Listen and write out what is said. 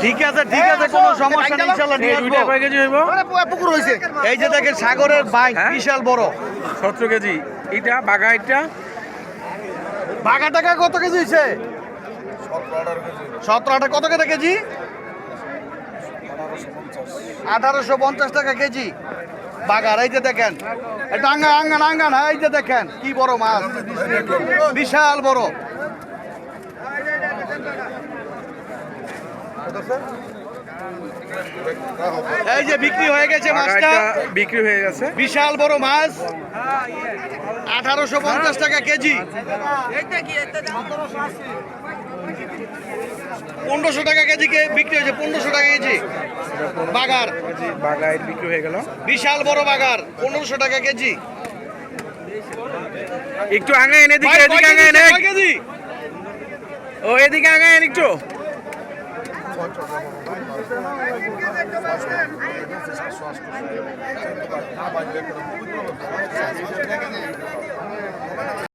ঠিক আছে কোনো সমস্যা নেই, ইনশাআল্লাহ নিয়ে আসবো। কয় কেজি হইব? পুকুর হইছে, এই যে দেখেন সাগরের বাইক হ্যাঁ? বিশাল বড়। 17 কেজি। এটা বাঘা, এটা বাঘা টাকা কত কেজি হইছে? 17-18 কত টাকা কেজি? 1850 টাকা কেজি বাঘার। এই যে দেখেন এটা আঙ্গান, এই যে দেখেন কি বড় মাছ, বিশাল বড়। এই যে বিক্রি হয়ে গেছে মাছটা, বিক্রি হয়ে গেছে। বিশাল বড় মাছ, 1850 টাকা কেজি। 1500 টাকা কেজি বিক্রি হয়েছে, 1500 টাকা কেজি বাগার। বাঘায় বিক্রি হয়ে গেল। বিশাল বড় বাগার, 1500 টাকা কেজি। একটু আগে এনে দিকে, এদিকে আগে এনে। কয় কেজি? ও এদিকে আগে এনে একটু।